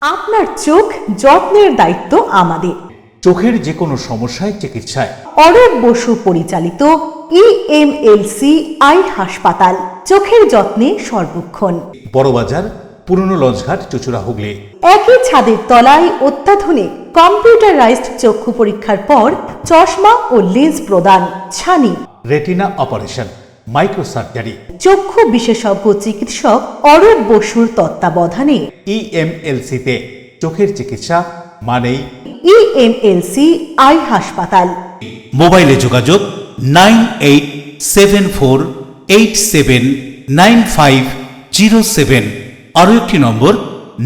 আপনার চোখ যত্নের দায়িত্ব আমাদের। চোখের যে কোনো সমস্যায় চিকিৎসায় অরূপ বসু পরিচালিত EMLC আই হাসপাতাল, চোখের যত্নে সর্বক্ষণ। বড়বাজার, পুরনো লঞ্চঘাট, চুচুড়া, হুগলি। একই ছাদের তলায় অত্যাধুনিক কম্পিউটারাইজড চক্ষু পরীক্ষার পর চশমা ও লেন্স প্রদান, ছানি, রেটিনা অপারেশন, মাইক্রো সার্জারি। চক্ষু বিশেষজ্ঞ চিকিৎসক অরূপ বসুর তত্ত্বাবধানে EMLC-তে চোখের চিকিৎসা মানেই EMLC আই হাসপাতাল। মোবাইলে যোগাযোগ 9874879507, আরও একটি নম্বর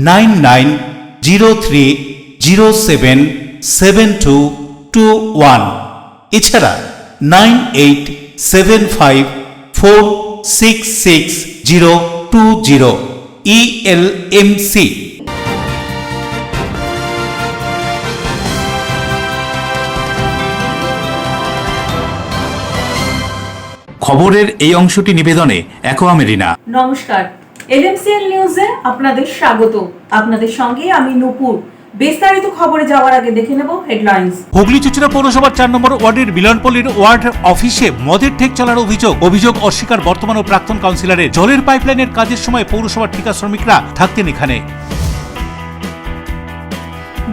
9903077221, এছাড়া 9875466020 ELMC। খবরের এই অংশটি নিবেদনে অ্যাকোয়া মেরিনা। নমস্কার, LMCL নিউজে আপনাদের স্বাগত। আপনাদের সঙ্গে আমি নূপুর। বিস্তারিত খবরে যাওয়ার আগে দেখে নেব হেডলাইন্স। হুগলি চুচুড়া পৌরসভার 4 নম্বর ওয়ার্ডের মিলনপল্লীর ওয়ার্ড অফিসে মদের ঠেক চলার অভিযোগ অস্বীকার বর্তমান ও প্রাক্তন কাউন্সিলরের। জলের পাইপলাইনের কাজের সময় পৌরসভার ঠিকা শ্রমিকরা থাকতেন এখানে।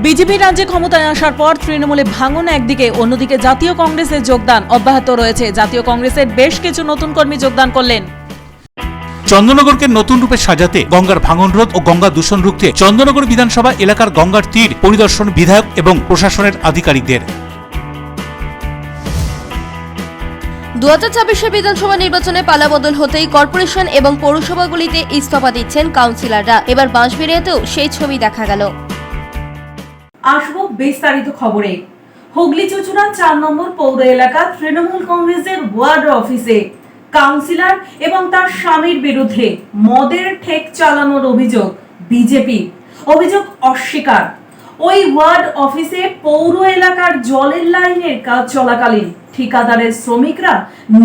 বিজেপি রাজ্যে ক্ষমতায় আসার পর তৃণমূলে ভাঙন একদিকে, অন্যদিকে জাতীয় কংগ্রেসের যোগদান অব্যাহত রয়েছে। জাতীয় কংগ্রেসের বেশ কিছু নতুন কর্মী যোগদান করলেন। চন্দননগরকে নতুন রূপে সাজাতে, গঙ্গার ভাঙন রোধ ও গঙ্গা দূষণ রুখতে চন্দননগর বিধানসভা এলাকার গঙ্গার তীর পরিদর্শন বিধায়ক এবং প্রশাসনের আধিকারিকদের। 2026 বিধানসভা নির্বাচনে পালাবদল হতেই কর্পোরেশন এবং পৌরসভাগুলিতে ইস্তফা দিচ্ছেন কাউন্সিলররা। এবার বাঁশবেড়িয়াতেও সেই ছবি দেখা গেল। আসবো বিস্তারিত খবরে। হুগলি চুচুড়া 4 নম্বর পৌর এলাকা তৃণমূল কংগ্রেসের ওয়ার্ড অফিসে কাউন্সিলর এবং তার স্বামীর বিরুদ্ধে মদের ঠেক চালানোর অভিযোগ বিজেপি। অভিযোগ অস্বীকার। ওই ওয়ার্ড অফিসে পৌর এলাকার জলের লাইনের কাজ চলাকালীন ঠিকাদারের শ্রমিকরা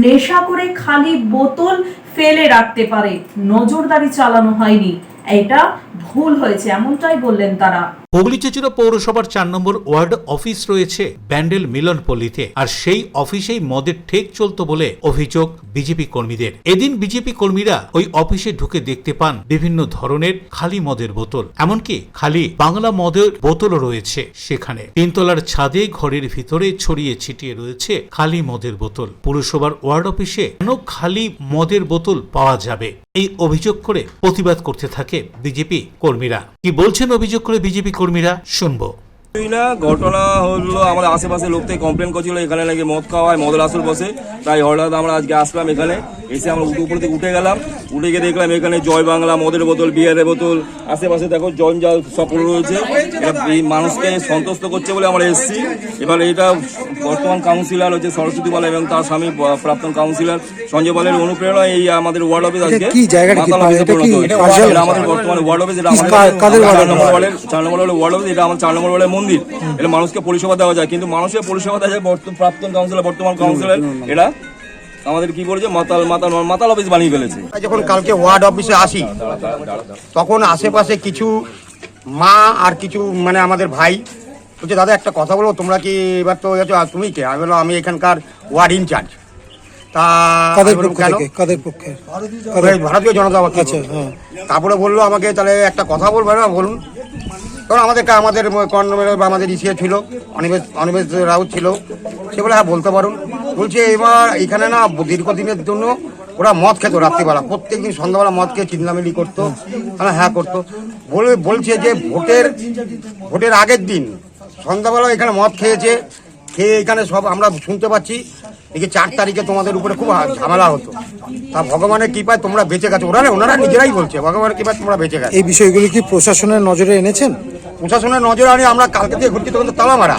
নেশা করে খালি বোতল ফেলে রাখতে পারে, নজরদারি চালানো হয়নি, এটা ভুল হয়েছে, এমনটাই বললেন তারা। হুগলি চুচুড়া পৌরসভার 4 নম্বর ওয়ার্ড অফিস রয়েছে ব্যান্ডেল মিলনপল্লীতে, আর সেই অফিসেই মদের ঠেক চলত বলে অভিযোগ বিজেপি কর্মীদের। এদিন বিজেপি কর্মীরা ওই অফিসে ঢুকে দেখতে পান বিভিন্ন ধরনের খালি মদের বোতল, এমনকি খালি বাংলা মদের বোতলও রয়েছে সেখানে। 3 তলার ছাদে ঘরের ভিতরে ছড়িয়ে ছিটিয়ে রয়েছে খালি মদের বোতল। পুরসভার ওয়ার্ড অফিসে কেন খালি মদের বোতল পাওয়া যাবে, এই অভিযোগ করে প্রতিবাদ করতে থাকে বিজেপি কর্মীরা। কি বলছেন অভিযোগ করে বিজেপি কর্মীরা, শুনবো। ঘটনা হলো, আমাদের আশেপাশে লোক থেকে কমপ্লেন করছিল এখানে নাকি মদ খাওয়া হয়, মদের আসর বসে। তাই হঠাৎ আমরা আজকে আসলাম এখানে, এসে আমরা উপর থেকে উঠে গেলাম। উঠে গিয়ে দেখলাম এখানে জয় বাংলা মদের বোতল, বিয়ারের বোতল, আশেপাশে দেখো জঞ্জাল সব পড়ে রয়েছে। এই মানুষকে সন্তুষ্ট করছে বলে আমরা এসেছি। এবার এটা বর্তমান কাউন্সিলর হচ্ছে সরস্বতী পাল এবং তার স্বামী প্রাক্তন কাউন্সিলর সঞ্জয় পালের অনুপ্রেরণা এই আমাদের ওয়ার্ড অফিস আজকে আমাদের বর্তমানে ওয়ার্ড অফিস, এটা আমাদের 4 নম্বর ওয়ার্ড অফিস, এটা আমার 4 নম্বর ওয়ার্ডের মন্দির। এটা মানুষকে পরিষেবা দেওয়া যায়, কিন্তু মানুষের পরিষেবা দেওয়া যায় প্রাক্তন কাউন্সিলর বর্তমান কাউন্সিলর এরা আমাদের কি করেছে, মাতাল অফিস বানিয়ে ফেলেছে। যখন কালকে ওয়ার্ড অফিসে আসি তখন আশেপাশে কিছু মা আর কিছু মানে আমাদের ভাই বলছে, দাদা একটা কথা বলবো, তোমরা কি এবার তো গেছো, তুমি কে? আমি বললাম আমি এখানকার ওয়ার্ড ইনচার্জ। তা ভারতীয় জনতা পার্টি। তারপরে বললো আমাকে, তাহলে একটা কথা বলবে না, বলুন। কারণ আমাদের আমাদের ইসিএ ছিল, অনিমেষ রাউত ছিল, সে বলে হ্যাঁ বলতে পারুন। বলছে এবার এখানে না দীর্ঘদিনের জন্য ওরা মদ খেত, রাত্রিবেলা প্রত্যেকদিন সন্ধ্যাবেলা মদ খেয়ে চিল্লামিলি করতো। হ্যাঁ করতো। বলছে যে ভোটের আগের দিন সন্ধ্যাবেলা এখানে মদ খেয়ে এখানে সব আমরা শুনতে পাচ্ছি দেখি 4 তারিখে তোমাদের উপরে খুব ঝামেলা হতো। তা ভগবানের কৃপায় তোমরা বেঁচে গেছো। ওনারা নিজেরাই বলছে ভগবানের কৃপায় তোমরা বেঁচে গেছো। এই বিষয়গুলি কি প্রশাসনের নজরে এনেছেন? প্রশাসনের নজরে আনি আমরা কালকে থেকে ঘুরছি, তখন তো তালা মারা।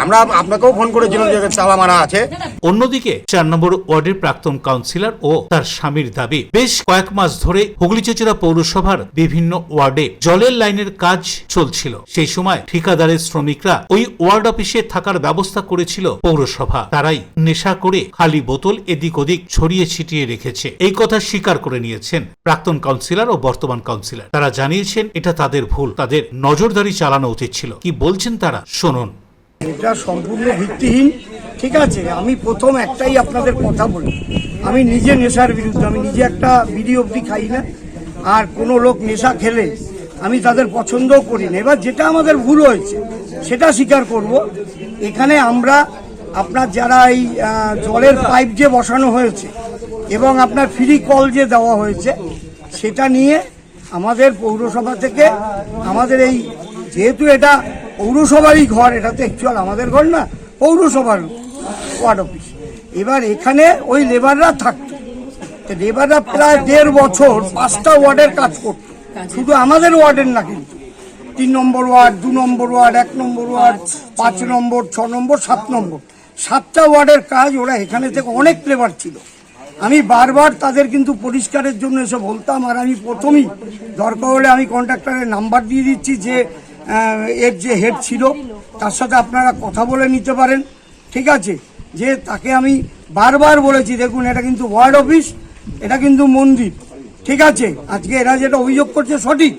আমরা আপনাকেও ফোন করেছিলাম যে তালা মারা আছে। অন্যদিকে 4 নম্বর ওয়ার্ডের প্রাক্তন কাউন্সিলর ও তার স্বামীর দাবি, বেশ কয়েক মাস ধরে হুগলি-চুঁচুড়া পৌরসভার বিভিন্ন ওয়ার্ডে জলের লাইনের কাজ চলছিল। সেই সময় ঠিকাদারের শ্রমিকরা ওই ওয়ার্ড অফিসে থাকার ব্যবস্থা করেছিল পৌরসভা। তারাই নেশা করে খালি বোতল এদিক ওদিক ছড়িয়ে ছিটিয়ে রেখেছে। এই কথা স্বীকার করে নিয়েছেন প্রাক্তন কাউন্সিলর ও বর্তমান কাউন্সিলর। তারা জানিয়েছেন এটা তাদের ভুল, তাদের নজরদারি চালানো উচিত ছিল। কি বলছেন তারা, শুনুন। এটা সম্পূর্ণ ভিত্তিহীন। ঠিক আছে, আমি প্রথম একটাই আপনাদের কথা বলি, আমি নিজে নেশার বিরুদ্ধে, আমি নিজে একটা বিড়ি অবধি খাই না, আর কোনো লোক নেশা খেলে আমি তাদের পছন্দও করি না। এবার যেটা আমাদের ভুল হয়েছে সেটা স্বীকার করব। এখানে আমরা আপনার যারা এই জলের পাইপ যে বসানো হয়েছে এবং আপনার ফ্রি কল যে দেওয়া হয়েছে, সেটা নিয়ে আমাদের পৌরসভা থেকে আমাদের এই, যেহেতু এটা পৌরসভারই ঘর, এটা তো অ্যাকচুয়াল আমাদের ঘর না, পৌরসভার ওয়ার্ড অফিস। এবার এখানে ওই লেবাররা থাকতো, লেবাররা প্রায় 1.5 বছর 5টা ওয়ার্ডের কাজ করতো, শুধু আমাদের ওয়ার্ডের না, কিন্তু 3 নম্বর ওয়ার্ড, 2 নম্বর ওয়ার্ড, 1 নম্বর ওয়ার্ড, 5 নম্বর, 6 নম্বর, 7 নম্বর, 7টা ওয়ার্ডের কাজ ওরা এখানে থেকে অনেক লেবার ছিল। আমি বারবার তাদের কিন্তু পরিষ্কারের জন্য এসে বলতাম, আর আমি প্রথমেই দরকার হলে আমি কন্ট্রাক্টরের নাম্বার দিয়ে দিচ্ছি, যে এর যে হেড ছিল তার সাথে আপনারা কথা বলে নিতে পারেন। ঠিক আছে, যে তাকে আমি বারবার বলেছি, দেখুন এটা কিন্তু ওয়ার্ড অফিস, এটা কিন্তু মন্দির। ঠিক আছে, আজকে এরা যেটা অভিযোগ করছে সঠিক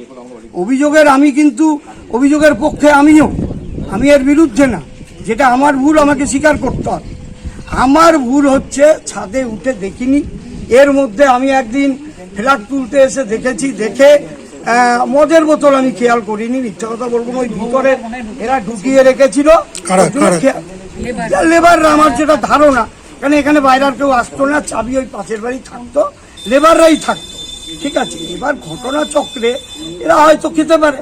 অভিযোগের, আমি কিন্তু অভিযোগের পক্ষে, আমি এর বিরুদ্ধে না। যেটা আমার ভুল আমাকে স্বীকার করতে হবে। আমার ভুল হচ্ছে ছাদে উঠে দেখিনি। এর মধ্যে আমি একদিন ফ্ল্যাট তুলতে এসে দেখেছি, দেখে মদের বোতল আমি খেয়াল করিনি, মিথ্যা কথা বলবো না, ওই ভিতরে এরা ঢুকিয়ে রেখেছিল লেবাররা। আমার যেটা ধারণা, কারণ এখানে বাইরে আর কেউ আসতো না, চাবি ওই পাশের বাড়ি থাকতো, লেবাররাই থাকতো। ঠিক আছে, এবার ঘটনা চক্রে এরা হয়তো খেতে পারে,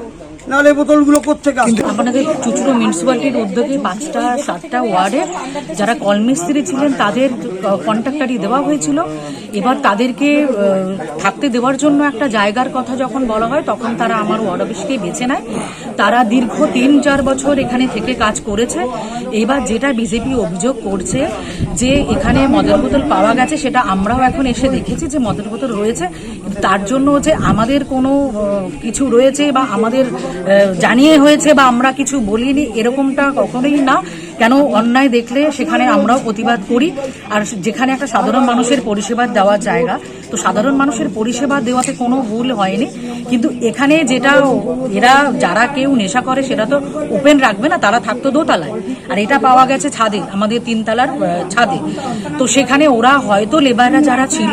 নাহলে বোতলগুলো কোত্থেকে আসবে। আমাদের চুঁচুড়া মিউনিসিপ্যালিটির উদ্যোগে 5টা 7টা ওয়ার্ডে যারা কলমিস্ত্রি ছিলেন তাদের কন্ট্রাক্টারই দেওয়া হয়েছিল। এবার তাদেরকে থাকতে দেওয়ার জন্য একটা জায়গার কথা যখন বলা হয়, তখন তারা আমার ওয়ার্ড অফিসকে বেছে নেয়। তারা দীর্ঘ 3-4 বছর এখানে থেকে কাজ করেছে। এবার যেটা বিজেপি অভিযোগ করছে যে এখানে মদের বোতল পাওয়া গেছে, সেটা আমরাও এখন এসে দেখেছি যে মদের বোতল রয়েছে। তার জন্য যে আমাদের কোনো কিছু রয়েছে বা আমাদের জানিয়ে হয়েছে বা আমরা কিছু বলিনি, এরকমটা কখনোই না। কেন, অন্যায় দেখলে সেখানে আমরাও প্রতিবাদ করি। আর যেখানে একটা সাধারণ মানুষের পরিষেবা দেওয়ার জায়গা, তো সাধারণ মানুষের পরিষেবা দেওয়াতে কোনো ভুল হয়নি। কিন্তু এখানে যেটা এরা যারা কেউ নেশা করে সেটা তো ওপেন রাখবে না, তারা থাকতো দোতলায়, আর এটা পাওয়া গেছে ছাদে, আমাদের 3 তলার ছাদে। তো সেখানে ওরা হয়তো লেবাররা যারা ছিল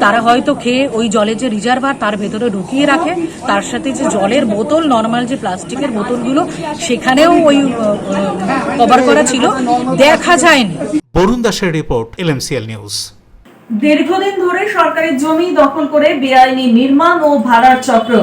তারা হয়তো খেয়ে ওই জলের যে রিজার্ভার তার ভেতরে ঢুকিয়ে রাখে, তার সাথে যে জলের বোতল, নর্মাল যে প্লাস্টিকের বোতলগুলো, সেখানেও ওই কভার করা ছিল, দেখা যায়নি। বরুণ দাসের রিপোর্ট, LMCL নিউজ। দীর্ঘদিন ধরে সরকারি জমি দখল করে বেআইনি নির্মাণ ও ভাড়ার চক্র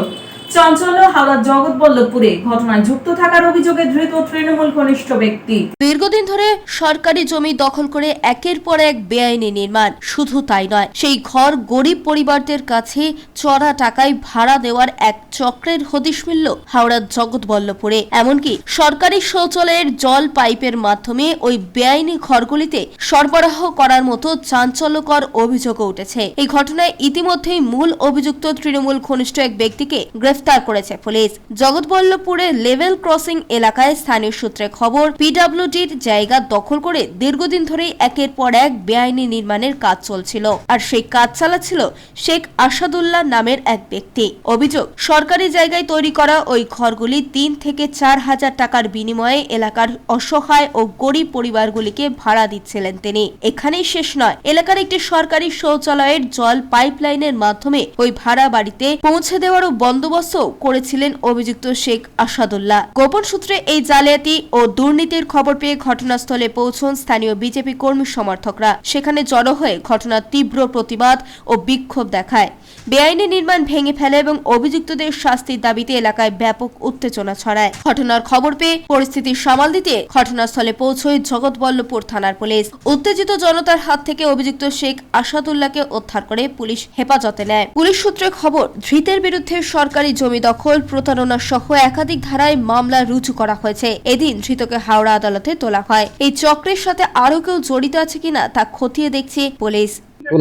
চাঞ্চল্য হাওড়ার জগৎবল্লভপুরে। ঘটনায় যুক্ত থাকার অভিযোগে ধৃত তৃণমূল ঘনিষ্ঠ ব্যক্তি। দীর্ঘদিন ধরে সরকারি জমি দখল করে একের পর এক বেআইনি নির্মাণ, শুধু তাই নয়, সেই ঘর গরিব পরিবারদের কাছে চড়া টাকায় ভাড়া দেওয়ার এক চক্রের হদিশ মিলল হাওড়ার জগৎবল্লভপুরে। এমনকি সরকারি শৌচালয়ের জল পাইপের মাধ্যমে ওই বেআইনি ঘরগুলিতে সরবরাহ করার মতো চাঞ্চল্যকর অভিযোগও উঠেছে। এই ঘটনায় ইতিমধ্যেই মূল অভিযুক্ত তৃণমূল ঘনিষ্ঠ এক ব্যক্তিকে গ্রেফতার করেছে পুলিশ। জগৎবল্লভপুরের লেভেল ক্রসিং এলাকায় স্থানীয় সূত্রে খবর, পিডব্লিউডির জায়গা দখল করে দীর্ঘদিন ধরেই একের পর এক বেআইনি নির্মাণের কাজ চলছিল, আর সেই কাজ চালাচ্ছিল শেখ আসাদুল্লাহ নামের এক ব্যক্তি। অভিযোগ, সরকারি জায়গায় তৈরি করা ওই ঘরগুলি 3 থেকে 4 হাজার টাকার বিনিময়ে এলাকার অসহায় ও গরিব পরিবারগুলিকে ভাড়া দিচ্ছিলেন তিনি। এখানেই শেষ নয়, এলাকার একটি সরকারি শৌচালয়ের জল পাইপলাইনের মাধ্যমে ওই ভাড়া বাড়িতে পৌঁছে দেওয়ারও বন্দোবস্ত করেছিলেন অভিযুক্ত শেখ আসাদুল্লাহ। গোপন সূত্রে এই জালিয়াতি ও দুর্নীতির খবর পেয়ে ঘটনাস্থলে পৌঁছন স্থানীয় বিজেপি কর্মী সমর্থকরা। সেখানে জড়ো হয়ে ঘটনার তীব্র প্রতিবাদ ও বিক্ষোভ দেখায়। বেআইনি নির্মাণ ভেঙে ফেলে এবং অভিযুক্তদের শাস্তির দাবিতে এলাকায় ব্যাপক উত্তেজনা ছড়ায়। ঘটনার খবর পেয়ে পরিস্থিতি সামাল দিতে ঘটনাস্থলে পৌঁছয় জগৎবল্লভপুর থানার পুলিশ। উত্তেজিত জনতার হাত থেকে অভিযুক্ত শেখ আসাদুল্লাহকে উদ্ধার করে পুলিশ হেফাজতে নেয়। পুলিশ সূত্রে খবর, ধৃতের বিরুদ্ধে সরকারি জমি দখল, প্রতারণা সহ একাধিক ধারায় মামলা রুজু করা হয়েছে। এদিন ধৃতকে হাওড়া আদালতে তোলা হয়। এই চক্রের সাথে আরো কেউ জড়িত আছে কিনা তা খতিয়ে দেখছে পুলিশ।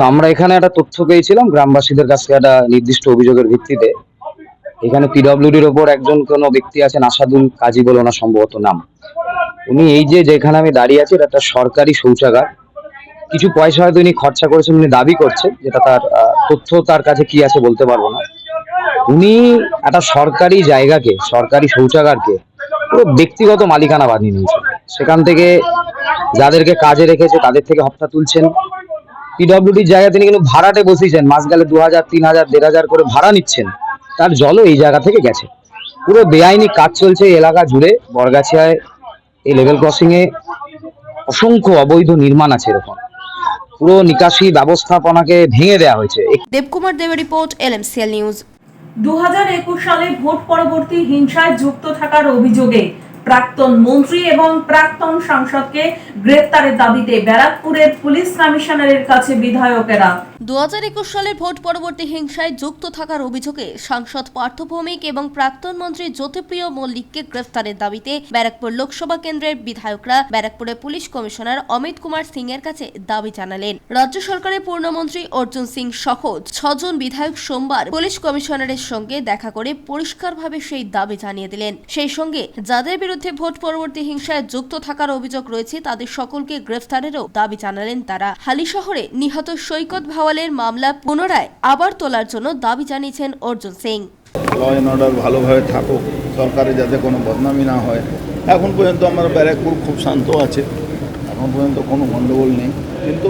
আমরা এখানে একটা তথ্য পেয়েছিলাম গ্রামবাসীদের কাছ থেকে একটা নির্দিষ্ট অভিযোগের ভিত্তিতে। এখানে পিডব্লিউডির ওপর একজন কোনো ব্যক্তি আছেন, আসাদুল কাজী বলে ওনার সম্ভবত নাম। উনি এই যেখানে আমি দাঁড়িয়ে আছি এটা একটা সরকারি শৌচাগার, কিছু পয়সা হয়তো উনি খরচা করেছেন, উনি দাবি করছেন, যেটা তার তথ্য তার কাছে কি আছে বলতে পারবো না। উনি একটা সরকারি জায়গাকে, সরকারি শৌচাগারকে পুরো ব্যক্তিগত মালিকানা বানিয়ে নিয়েছেন। সেখান থেকে যাদেরকে কাজে রেখেছে তাদের থেকে হপ্তা তুলছেন। পিডব্লিউডির জায়গা তিনি কিন্তু ভাড়াটে বসিয়েছেন, মাস গেলে 2000, 3000, 1500 করে ভাড়া নিচ্ছেন। তার জলও এই জায়গা থেকে গেছে। পুরো বেআইনি কাজ চলছে এই এলাকা জুড়ে। বরগাছিয়ায় এই লেভেল ক্রসিং এ অসংখ্য অবৈধ নির্মাণ আছে। এরকম পুরো নিকাশি ব্যবস্থাপনাকে ভেঙে দেওয়া হয়েছে। দেবকুমার দেবের রিপোর্ট, LMCL নিউজ। 2021 সালে ভোট পরবর্তী হিংসায় যুক্ত থাকার অভিযোগে প্রাক্তন মন্ত্রী এবং প্রাক্তন সাংসদকে গ্রেফতারের দাবিতে ব্যারাকপুরের পুলিশ কমিশনারের কাছে বিধায়কেরা। 2021 সালের ভোট পরবর্তী হিংসায় যুক্ত থাকার অভিযোগে সাংসদ পার্থ ভৌমিক এবং প্রাক্তন মন্ত্রী জ্যোতিপ্রিয় মল্লিককে গ্রেফতারের দাবিতে ব্যারাকপুর লোকসভা কেন্দ্রের বিধায়করা ব্যারাকপুরে পুলিশ কমিশনার অমিত কুমার সিং এর কাছে দাবি জানালেন। রাজ্য সরকারের পূর্ণমন্ত্রী অর্জুন সিং সহ 6 জন বিধায়ক সোমবার পুলিশ কমিশনারের সঙ্গে দেখা করে পরিষ্কারভাবে সেই দাবি জানিয়ে দিলেন। সেই সঙ্গে যাদের বিরুদ্ধে ভোট পরবর্তী হিংসায় যুক্ত থাকার অভিযোগ রয়েছে তাদের সকলকে গ্রেফতারেরও দাবি জানালেন তারা। হালি শহরে নিহত সৈকত ভাওয়ালের মামলা পুনরায় আবার তোলার জন্য দাবি জানিয়েছেন Arjun Singh. Law and order ভালোভাবে থাকুক, সরকারে যাতে কোনো বদনামি না হয়। এখন পর্যন্ত আমার ব্যারাকপুর খুব শান্ত আছে, এখন পর্যন্ত কোনো গণ্ডগোল নেই, কিন্তু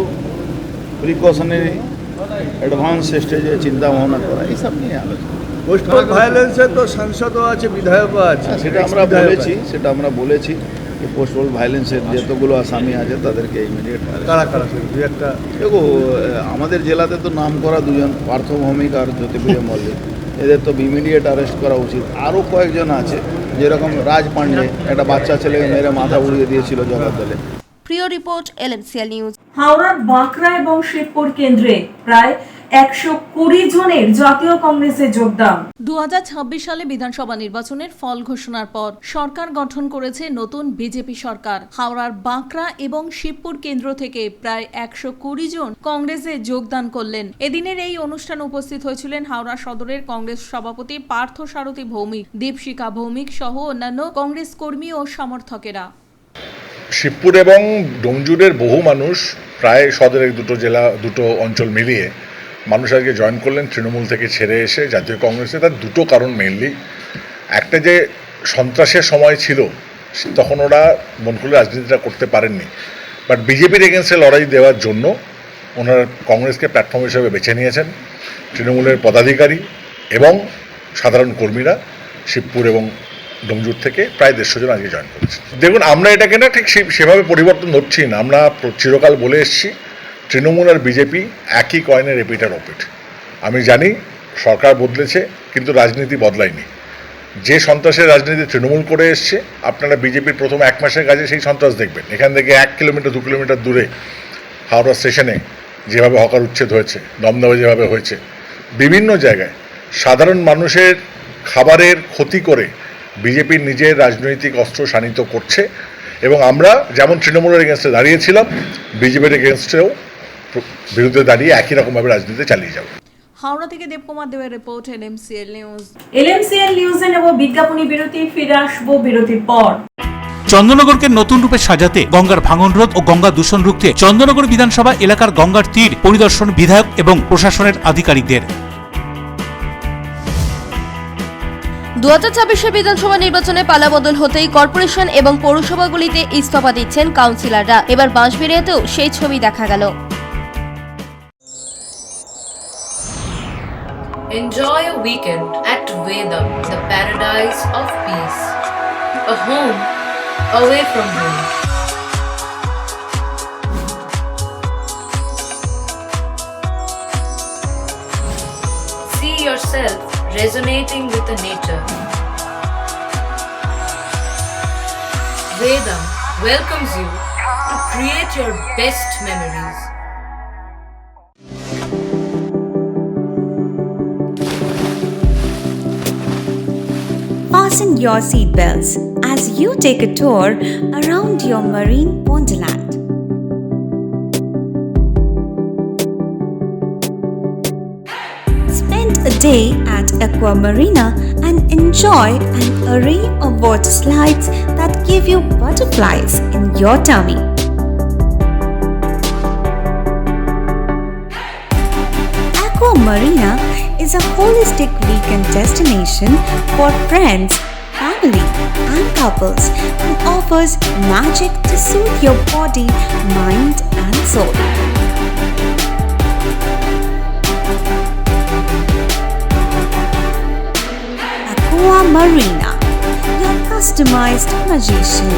প্রিকশনারি অ্যাডভান্স স্টেজে চিন্তা ভাবনা করা এইসব নিয়ে আলোচনা। পোস্টাল ভায়োলেন্সে তো সাংসদও আছে, বিধায়কও আছে, সেটা আমরা বলেছি যে পোস্টাল ভায়োলেন্সের যতগুলো আসামি আছে তাদেরকে ইমিডিয়েট একটা দেখো, আমাদের জেলাতে তো নাম করা 2 জন, পার্থ ভৌমিক আর জ্যোতিপ্রিয় মল্লিক, এদের তো ইমিডিয়েট অ্যারেস্ট করা উচিত। আরও কয়েকজন আছে, যেরকম রাজ পান্ডে, একটা বাচ্চা ছেলেকে মেরে মাথা উড়িয়ে দিয়েছিল জগদ্দলে। প্রিয় রিপোর্ট, LMCL নিউজ। হাওড়ার বাঁকড়া এবং শিবপুর কেন্দ্রে প্রায় 120 জনের জাতীয় কংগ্রেসে যোগদান। 2026 সালে বিধানসভা নির্বাচনের ফল ঘোষণার পর সরকার গঠন করেছে নতুন বিজেপি সরকার। হাওড়ার বাঁকড়া এবং শিবপুর কেন্দ্র থেকে প্রায় 120 জন কংগ্রেসে যোগদান করলেন। এদিনের এই অনুষ্ঠানে উপস্থিত হয়েছিলেন হাওড়া সদরের কংগ্রেস সভাপতি পার্থ সারথী ভৌমিক, দীপশিখা ভৌমিক সহ অন্যান্য কংগ্রেস কর্মী ও সমর্থকেরা। শিবপুর এবং ডোমজুরের বহু মানুষ, প্রায় সদরের দুটো অঞ্চল মিলিয়ে মানুষ আজকে জয়েন করলেন তৃণমূল থেকে ছেড়ে এসে জাতীয় কংগ্রেসে। তার দুটো কারণ মেইনলি। একটা যে সন্ত্রাসের সময় ছিল, তখন ওরা মন খুলে রাজনীতিটা করতে পারেননি, বাট বিজেপির এগেনস্টে লড়াই দেওয়ার জন্য ওনারা কংগ্রেসকে প্ল্যাটফর্ম হিসেবে বেছে নিয়েছেন। তৃণমূলের পদাধিকারী এবং সাধারণ কর্মীরা শিবপুর এবং ডোমজুর থেকে প্রায় 150 জন আজকে জয়েন করেছে। দেখুন, আমরা এটাকে না ঠিক সেভাবে পরিবর্তন ধরছি না। আমরা চিরকাল বলে এসেছি তৃণমূল আর বিজেপি একই কয়েনের এপিট আর ওপিট। আমি জানি সরকার বদলেছে, কিন্তু রাজনীতি বদলায়নি। যে সন্ত্রাসের রাজনীতি তৃণমূল করে এসছে, আপনারা বিজেপির প্রথম 1 মাসের কাজে সেই সন্ত্রাস দেখবেন। এখান থেকে 1 কিলোমিটার 2 কিলোমিটার দূরে হাওড়া স্টেশনে যেভাবে হকার উচ্ছেদ হয়েছে, দমদমে যেভাবে হয়েছে, বিভিন্ন জায়গায় সাধারণ মানুষের খাবারের ক্ষতি করে বিজেপির নিজের রাজনৈতিক অস্ত্র শানিত করছে। এবং আমরা যেমন তৃণমূলের এগেনস্টে দাঁড়িয়েছিলাম, বিজেপির এগেনস্টেও বিরুদ্ধে দাঁড়িয়ে একই রকমভাবে রাজনীতি চালিয়ে যাব। হাওড়া থেকে দেবকুমার দেবের রিপোর্ট, LMCL নিউজ। LMCL নিউজে নেব বিজ্ঞাপনী বিরতি, ফিরে আসবো বিরতির পর। চন্দননগরকে নতুন রূপে সাজাতে, গঙ্গার ভাঙন রোধ ও গঙ্গা দূষণ রুখতে চন্দননগর বিধানসভা এলাকার গঙ্গার তীর পরিদর্শন বিধায়ক এবং প্রশাসনের আধিকারিকদের। 2026 বিধানসভা নির্বাচনে পালাবদল হতেই কর্পোরেশন এবং পৌরসভাগুলিতে ইস্তফা দিচ্ছেন কাউন্সিলররা। এবার বাঁশবেড়িয়াতেও সেই ছবি দেখা গেল। Enjoy a weekend at Vedam, the paradise of peace. A home away from home. resonating with the nature. Vedam welcomes you to create your best memories. Fasten your seatbelts as you take a tour around your marine wonderland. Spend a day at Aqua Marina and enjoy an array of water slides that give you butterflies in your tummy. Aqua Marina is a holistic weekend destination for friends, family, and couples and offers magic to soothe your body, mind, and soul. Aqua Marina, your customized magician.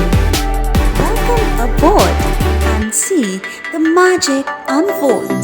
Welcome aboard and see the magic unfold.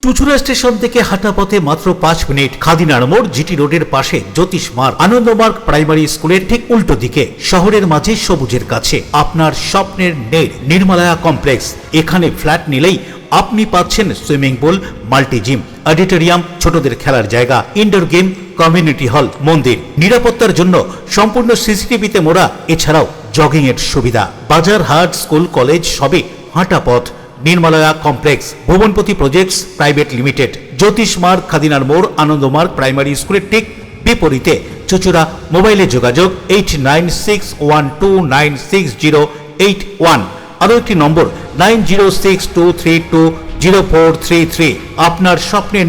Chuchura station থেকে হাঁটা পথে মাত্র 5 minute খাদিনার মোড় GT রোডের পাশে জ্যোতিষ মার্গ Ananda Marga primary স্কুলের ঠিক উল্টো দিকে শহরের মাঝে সবুজের কাছে আপনার স্বপ্নের নেড় নির্মলায়া কমপ্লেক্স। এখানে ফ্ল্যাট নিলেই আপনি পাচ্ছেন swimming pool, multi gym, auditorium, ছোটদের খেলার জায়গা, ইনডোর গেম, কমিউনিটি হল, মন্দির, নিরাপত্তার জন্য সম্পূর্ণ সিসিটিভিতে মোড়া, এছাড়াও জগিং এর সুবিধা, বাজার, হাট, স্কুল, কলেজ সবই হাঁটা পথ। নির্মলায়া কমপ্লেক্স, ভুবনপতি প্রজেক্টস প্রাইভেট লিমিটেড, জ্যোতিষ মার্গ, খাদিনার মোড়, আনন্দমার্গ প্রাইমারি স্কুলের ঠিক বিপরীতে, চুচুড়া। মোবাইলে যোগাযোগ 8961296081, আরও একটি নম্বর 9062320433। আপনার স্বপ্নের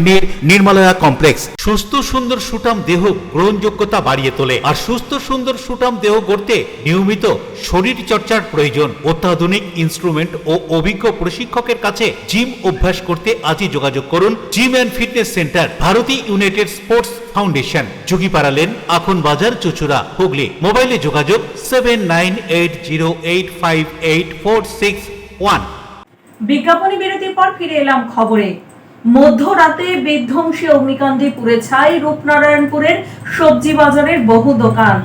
নির্মলায়া কমপ্লেক্স সুস্থ সুন্দর সুঠাম দেহ গ্রহণযোগ্যতা বাড়িয়ে তোলে। আর সুস্থ সুন্দর সুঠাম দেহ গড়তে নিয়মিত শরীর চর্চার প্রয়োজন। অত্যাধুনিক ইনস্ট্রুমেন্ট ও অভিজ্ঞ প্রশিক্ষকের কাছে জিম অভ্যাস করতে আজই যোগাযোগ করুন। Gym and fitness centre, Bharati United Sports Foundation, যোগীপাড়া লেন, আখন বাজার, চুচুড়া, হুগলি। মোবাইলে যোগাযোগ 7980858461। বিজ্ঞাপনী বিরতির পর ফিরে এলাম খবরে। মধ্যরাতে বিধ্বংসী অগ্নিকাণ্ডে পুড়ে ছাই রূপনারায়ণপুরের সবজি বাজারের বহু দোকান।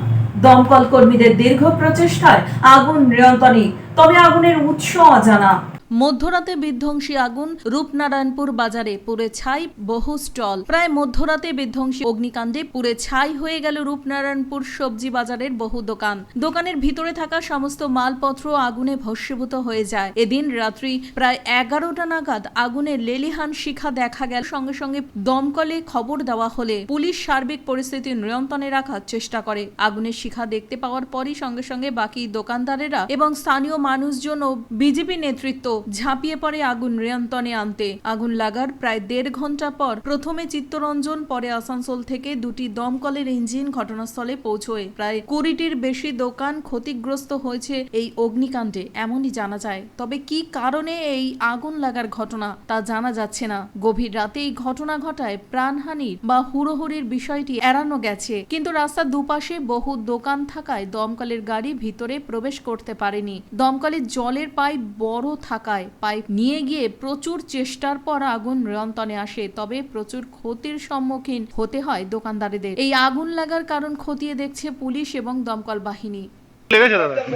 দমকল কর্মীদের দীর্ঘ প্রচেষ্টায় আগুন নিয়ন্ত্রণে, তবে আগুনের উৎস অজানা। মধ্যরাতে বিধ্বংসী আগুন রূপনারায়ণপুর বাজারে পুড়ে ছাই বহু স্টল। প্রায় মধ্যরাতে বিধ্বংসী অগ্নিকাণ্ডে পুড়ে ছাই হয়ে গেল রূপনারায়ণপুর সবজি বাজারের বহু দোকান। দোকানের ভিতরে থাকা সমস্ত মালপত্র আগুনে ভস্মীভূত হয়ে যায়। এদিন রাত্রি প্রায় 11টা নাগাদ আগুনের লেলিহান শিখা দেখা গেল। সঙ্গে সঙ্গে দমকলে খবর দেওয়া হলে পুলিশ সার্বিক পরিস্থিতি নিয়ন্ত্রণে রাখার চেষ্টা করে। আগুনের শিখা দেখতে পাওয়ার পরই সঙ্গে সঙ্গে বাকি দোকানদারেরা এবং স্থানীয় মানুষজন ও বিজেপি নেতৃত্ব ঝাঁপিয়ে পড়ে আগুন নিয়ন্ত্রণে আনতে। আগুন লাগার প্রায় 1.5 ঘন্টা পর প্রথমে চিত্তরঞ্জন, পরে আসানসোল থেকে 2টি দমকলের ইঞ্জিন ঘটনাস্থলে পৌঁছয়। প্রায় 20টির বেশি দোকান ক্ষতিগ্রস্ত হয়েছে এই অগ্নিকাণ্ডে, এমনই জানা যায়। তবে কি কারণে এই আগুন লাগার ঘটনা তা জানা যাচ্ছে না। গভীর রাতে এই ঘটনা ঘটায় প্রাণহানির বা হুড়োহুড়ির বিষয়টি এড়ানো গেছে, কিন্তু রাস্তার দুপাশে বহু দোকান থাকায় দমকলের গাড়ি ভিতরে প্রবেশ করতে পারেনি। দমকলের জলের পাইপ বড় থাকায় পাইপ নিয়ে গিয়ে প্রচুর চেষ্টার পর আগুন নিয়ন্ত্রণে আসে, তবে প্রচুর ক্ষতির সম্মুখীন হতে হয় দোকানদারদের। এই আগুন লাগার কারণ খতিয়ে দেখছে পুলিশ এবং দমকল বাহিনী।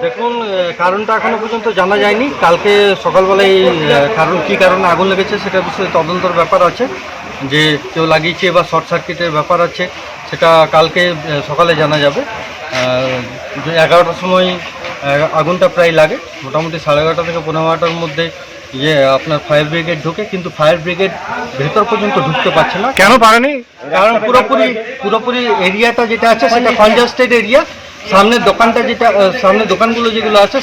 দেখুন, কারণটা এখনো পর্যন্ত জানা যায়নি। কালকে সকালবেলায় কি কারণে আগুন লেগেছে সেটা বিষয়ে তদন্তর ব্যাপার আছে, যে কেউ লাগিয়েছে বা শর্ট সার্কিটের ব্যাপার আছে, সেটা কালকে সকালে জানা যাবে। 11টার সময় আগুনটা প্রায় লাগে, মোটামুটি 11:30 থেকে 15টার মধ্যে আপনার ফায়ার ব্রিগেড ঢুকে, কিন্তু ফায়ার ব্রিগেড ভেতর পর্যন্ত ঢুকতে পারছে না। কেন পারেনি? কারণ পুরোপুরি এরিয়াটা যেটা আছে সেটা কনজাস্টেড এরিয়া। সামনের দোকানগুলো যেগুলো আছে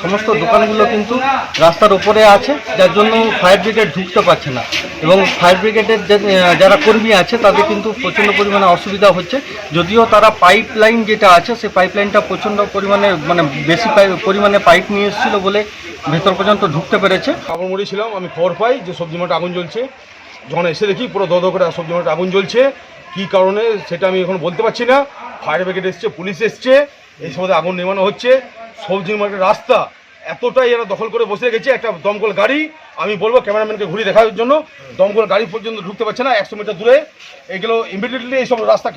সমস্ত দোকানগুলো কিন্তু রাস্তার উপরে আছে, যার জন্য ফায়ার ব্রিগেড ঢুকতে পারছে না। এবং ফায়ার ব্রিগেডের যারা কর্মী আছে তাদের কিন্তু প্রচণ্ড পরিমাণে অসুবিধা হচ্ছে। যদিও তারা পাইপ লাইন যেটা আছে সেই পাইপ লাইনটা প্রচণ্ড পরিমাণে বেশি পরিমাণে পাইপ নিয়ে এসেছিলো বলে ভেতর পর্যন্ত ঢুকতে পেরেছে। কাপড় মুড়ি ছিলাম, আমি খবর পাই যে সবজি মাঠে আগুন জ্বলছে। যখন এসে দেখি পুরো দো করে সবজি মাঠে আগুন জ্বলছে। কী কারণে সেটা আমি এখন বলতে পারছি না। ফায়ার ব্রিগেড এসছে, পুলিশ এসছে, এই সময় আগুন নেমানো হচ্ছে। সবজি মাঠের রাস্তা এতটাই এরা দখল করে বসে গেছে। একটা দমকল গাড়ি, আমি বলবো ক্যামেরাম্যানকে ঘুরিয়ে দেখার জন্য, দমকল গাড়ি পর্যন্ত ঢুকতে পারছে না। 100 মিটার দূরে এগুলো ইমিডিয়েটলি এইসব রাস্তা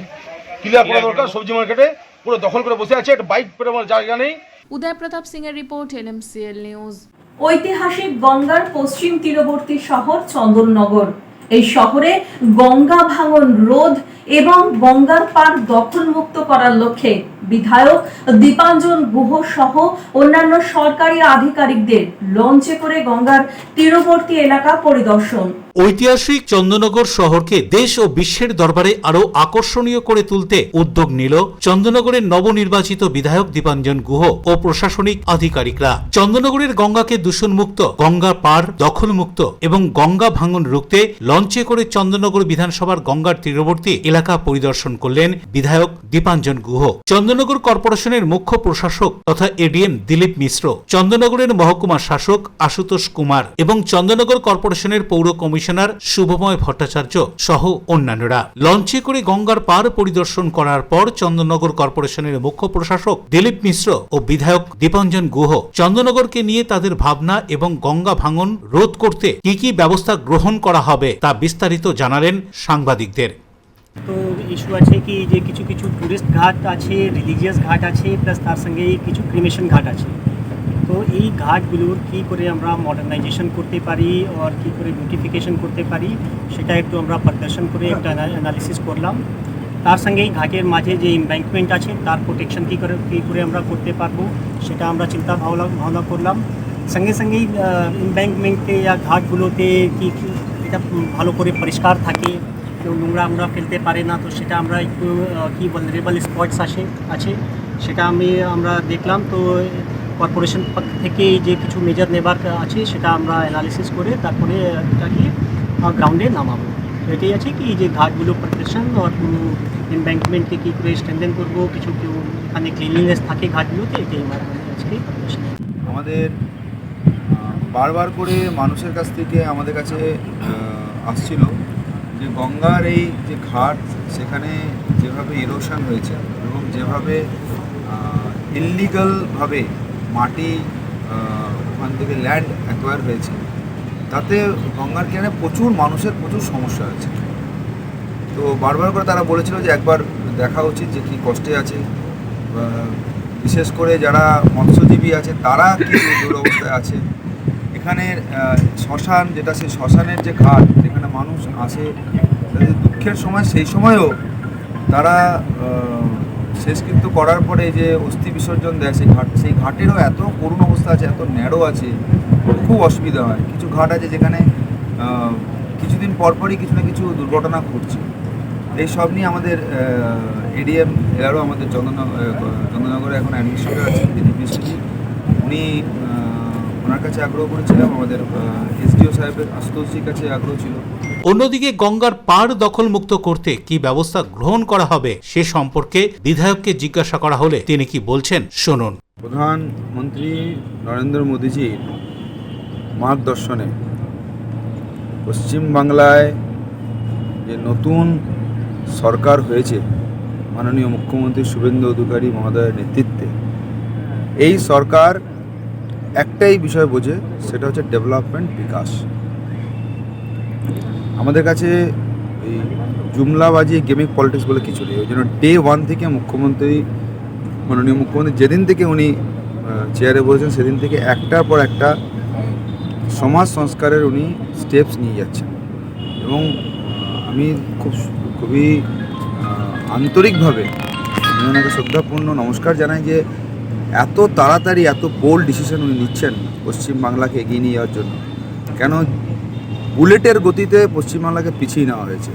ক্লিয়ার করা দরকার। সবজি মার্কেটে পুরো দখল করে বসে আছে, একটা বাইক পেরোবার জায়গা নেই। উদয় প্রতাপ সিং এর রিপোর্ট, NMCL নিউজ। ঐতিহাসিক গঙ্গার পশ্চিম তীরবর্তী শহর চন্দননগর। এই শহরে গঙ্গা ভাঙন রোধ এবং গঙ্গার পাড় দখলমুক্ত করার লক্ষ্যে বিধায়ক দীপাঞ্জন গুহ সহ অন্যান্য সরকারি আধিকারিকদের লঞ্চে করে গঙ্গার তীরবর্তী এলাকা পরিদর্শন। ঐতিহাসিক চন্দননগর শহরকে দেশ ও বিশ্বের দরবারে আরো আকর্ষণীয় করে তুলতে উদ্যোগ নিল চন্দননগরের নবনির্বাচিত বিধায়ক দীপাঞ্জন গুহ ও প্রশাসনিক আধিকারিকরা। চন্দননগরের গঙ্গাকে দূষণমুক্ত, গঙ্গা পাড় দখলমুক্ত এবং গঙ্গা ভাঙন রুখতে লঞ্চে করে চন্দননগর বিধানসভার গঙ্গার তীরবর্তী এলাকা পরিদর্শন করলেন বিধায়ক দীপাঞ্জন গুহ। চন্দননগর কর্পোরেশনের মুখ্য প্রশাসক তথা ADM দিলীপ মিশ্র, চন্দননগরের মহকুমা শাসক আশুতোষ কুমার এবং চন্দননগর কর্পোরেশনের পৌর কমিশনার শুভময় ভট্টাচার্য সহ অন্যান্যরা লঞ্চে করে গঙ্গার পার পরিদর্শন করার পর চন্দননগর কর্পোরেশনের মুখ্য প্রশাসক দিলীপ মিশ্র ও বিধায়ক দীপাঞ্জন গুহ চন্দননগরকে নিয়ে তাদের ভাবনা এবং গঙ্গা ভাঙন রোধ করতে কি কি ব্যবস্থা গ্রহণ করা হবে তা বিস্তারিত জানালেন সাংবাদিকদের। তো ইস্যু আছে কি যে কিছু কিছু টুরিস্ট ঘাট আছে, রিলিজিয়াস ঘাট আছে, প্লাস তার সঙ্গে কিছু ক্রিমেশন ঘাট আছে। তো এই ঘাটগুলোর কী করে আমরা মডার্নাইজেশন করতে পারি আর কী করে বিউটিফিকেশন করতে পারি সেটা একটু আমরা প্রদর্শন করে একটা অ্যানালিসিস করলাম। তার সঙ্গে এই ঘাটের মাঝে যে এমব্যাঙ্কমেন্ট আছে তার প্রোটেকশন কী করে আমরা করতে পারবো সেটা আমরা চিন্তা ভাবনা করলাম। সঙ্গে সঙ্গে এমব্যাঙ্কমেন্টে বা ঘাটগুলোতে কি এটা ভালো করে পরিষ্কার থাকে, কেউ নোংরা আমরা ফেলতে পারে না, তো সেটা আমরা একটু কি ভালনারেবল স্পটস আছে সেটা আমরা দেখলাম। তো কর্পোরেশন পক্ষ থেকে যে কিছু মেজার নেবার আছে সেটা আমরা অ্যানালিসিস করে তারপরে এটাকে গ্রাউন্ডে নামাবো। তো এটাই আছে কি যে ঘাটগুলো প্রোটেকশন আর এমব্যাঙ্কমেন্টকে কী করে স্ট্রেনথেন করবো, কিছু এখানে ক্লিনলিনেস থাকে ঘাটগুলোতে, এটাই আজকে আমাদের বারবার করে মানুষের কাছ থেকে আমাদের কাছে আসছিল যে গঙ্গার এই যে ঘাট সেখানে যেভাবে ইরোশন হয়েছে এবং যেভাবে ইললিগালভাবে মাটি ওখান থেকে ল্যান্ড অ্যাকোয়ার হয়েছে, তাতে গঙ্গার কিনারে প্রচুর মানুষের প্রচুর সমস্যা হয়েছে। তো বারবার করে তারা বলেছিল যে একবার দেখা উচিত যে কী কষ্টে আছে, বিশেষ করে যারা মৎস্যজীবী আছে তারা কী দুরবস্থায় আছে। এখানে শ্মশান যেটা, সেই শ্মশানের যে ঘাট যেখানে মানুষ আসে তাদের দুঃখের সময়, সেই সময়ও তারা শেষকৃত্য করার পরে যে অস্থি বিসর্জন দেয় সেই ঘাটেরও এত করুণ অবস্থা আছে, এত ন্যারো আছে, খুব অসুবিধা হয়। কিছু ঘাট আছে যেখানে কিছুদিন পরপরই কিছু না কিছু দুর্ঘটনা ঘটছে। এই সব নিয়ে আমাদের ADM এরাও আমাদের চন্দননগরে এখন অ্যাডমিনিস্ট্রেটর আছেন দিলীপ মিশ্রজি, উনি ওনার কাছে আগ্রহ করেছিলাম, আমাদের SDO সাহেবের আশুতোষজির কাছে আগ্রহ ছিল। অন্যদিকে গঙ্গার পাড় দখলমুক্ত করতে কি ব্যবস্থা গ্রহণ করা হবে সে সম্পর্কে বিধায়ককে জিজ্ঞাসা করা হলে তিনি কি বলছেন শুনুন। প্রধানমন্ত্রী নরেন্দ্র মোদীজির মার্গদর্শনে পশ্চিমবাংলায় যে নতুন সরকার হয়েছে মাননীয় মুখ্যমন্ত্রী শুভেন্দু অধিকারী মহোদয়ের নেতৃত্বে, এই সরকার একটাই বিষয় বোঝে, সেটা হচ্ছে ডেভেলপমেন্ট, বিকাশ। আমাদের কাছে এই জুমলাবাজি গেমিং পলিটিক্স বলে কিছু নেই। ওই জন্য ডে 1 থেকে মাননীয় মুখ্যমন্ত্রী যেদিন থেকে উনি চেয়ারে বসেছেন সেদিন থেকে একটার পর একটা সমাজ সংস্কারের উনি স্টেপস নিয়ে যাচ্ছেন এবং আমি খুবই আন্তরিকভাবে ওনাকে শ্রদ্ধাপূর্ণ নমস্কার জানাই যে এত তাড়াতাড়ি এত বোল্ড ডিসিশন উনি নিচ্ছেন পশ্চিমবাংলাকে এগিয়ে নিয়ে যাওয়ার জন্য। কেন বুলেটের গতিতে পশ্চিমবাংলাকে পিছিয়ে নেওয়া হয়েছে,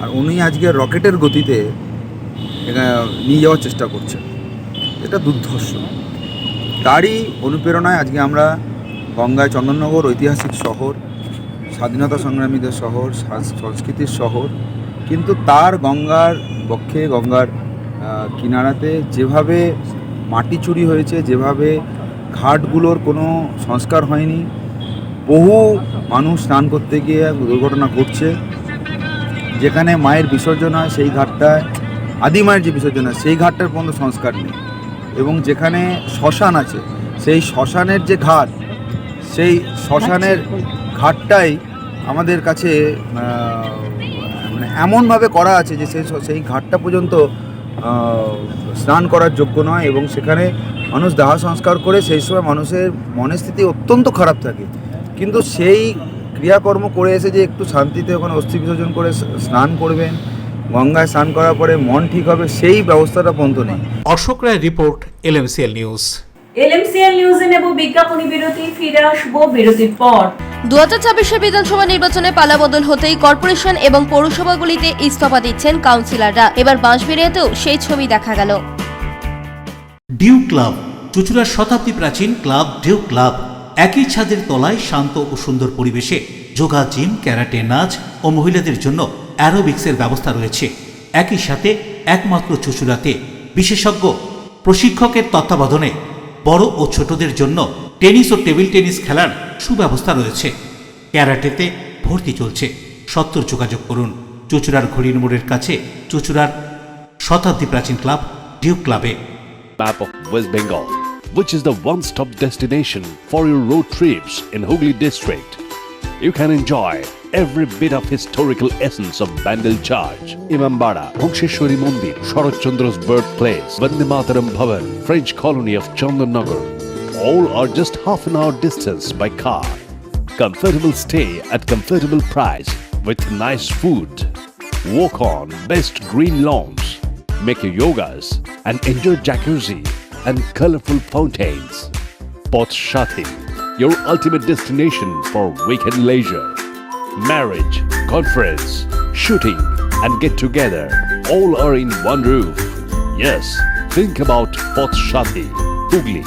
আর উনি আজকে রকেটের গতিতে নিয়ে যাওয়ার চেষ্টা করছেন, এটা দুর্ধর্ষ। তারই অনুপ্রেরণায় আজকে আমরা গঙ্গায়, চন্দননগর ঐতিহাসিক শহর, স্বাধীনতা সংগ্রামীদের শহর, সংস্কৃতির শহর, কিন্তু তার গঙ্গার বক্ষে, গঙ্গার কিনারাতে যেভাবে মাটি চুরি হয়েছে, যেভাবে ঘাটগুলোর কোনো সংস্কার হয়নি, বহু মানুষ স্নান করতে গিয়ে দুর্ঘটনা ঘটছে, যেখানে মায়ের বিসর্জন হয় সেই ঘাটটায়, আদি মায়ের যে বিসর্জন হয় সেই ঘাটটার পর্যন্ত সংস্কার নেই, এবং যেখানে শ্মশান আছে সেই শ্মশানের যে ঘাট, সেই শ্মশানের ঘাটটাই আমাদের কাছে মানে এমনভাবে করা আছে যে সেই ঘাটটা পর্যন্ত স্নান করার যোগ্য নয়, এবং সেখানে মানুষ দাহ সংস্কার করে সেই সময় মানুষের মনের স্থিতি অত্যন্ত খারাপ থাকে, কিন্তু সেই ক্রিয়াকর্ম করে এসে যে একটু শান্তিতে ওখানে অস্থি বিসর্জন করে স্নান করবেন, গঙ্গায় স্নান করার পরে মন ঠিক হবে, সেই ব্যবস্থাটা পর্যন্ত নেই। অশোক রায় রিপোর্ট, LMCL নিউজ। LMCL নিউজে নেব বিজ্ঞাপনী বিরতি, ফিরে আসবো বিরতির পর। 2026 বিধানসভা নির্বাচনে পালাবদল হতেই কর্পোরেশন এবং পৌরসভাগুলিতে ইস্তফা দিচ্ছেন কাউন্সিলররা। এবার বাঁশবেড়িয়াতেও সেই ছবি দেখা গেল। ডিউ ক্লাব, চুঁচুড়ার শতাব্দী প্রাচীন ক্লাব ডিউ ক্লাব। একই ছাদের তলায় শান্ত ও সুন্দর পরিবেশে যোগা, জিম, ক্যারাটে, নাচ ও মহিলাদের জন্য অ্যারোবিক্সের ব্যবস্থা রয়েছে। একই সাথে একমাত্র চুঁচুড়াতে বিশেষজ্ঞ প্রশিক্ষকের তত্ত্বাবধানে বড় ও ছোটদের জন্য টেনিস ও টেবিল টেনিস খেলার সুব্যবস্থা রয়েছে। ক্যারাটেতে ভর্তি চলছে। সত্তর যোগাযোগ করুন চুঁচুড়ার ঘড়ির মোড়ের কাছে চুঁচুড়ার শতাব্দী প্রাচীন ক্লাব ডিউ ক্লাবে। Map of West Bengal, which is the one-stop destination for your road trips in Hooghly district. You can enjoy every bit of historical essence of Bandel Church, Imambara, Bhongsheshwari Mandir, Sharat Chandra's birthplace, Vande Mataram Bhavan, French colony of Chandannagar. All are just half an hour distance by car. Comfortable stay at comfortable price with nice food. Walk on best green lawns. Make your yogas and enjoy jacuzzi and colorful fountains. Poth Shati, your ultimate destination for weekend leisure. Marriage, conference, shooting and get together all are in one roof. Yes, think about Poth Shati, Hooghly.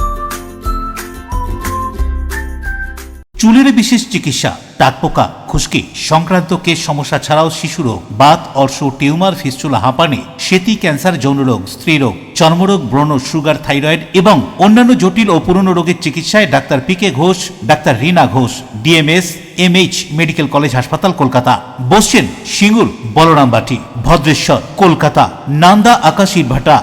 চুলের বিশেষ চিকিৎসা, দাঁতপোকা, খুশকি সংক্রান্ত কেশ সমস্যা ছাড়াও শিশু রোগ, বাত, অর্শ, টিউমার, ফিস্টুলা, হাঁপানি, সেতি, ক্যান্সার, যৌনরোগ, স্ত্রীরোগ, চর্মরোগ, ব্রণ, সুগার, থাইরয়েড এবং অন্যান্য জটিল ও পুরনো রোগের চিকিৎসায় doctor PK Ghosh, doctor Rina Ghosh, DMS MH medical college হাসপাতাল, কলকাতা। বসছেন সিঙ্গুর, বলরামবাটি, ভদ্রেশ্বর, কলকাতা, নান্দা, আকাশী ভাটা,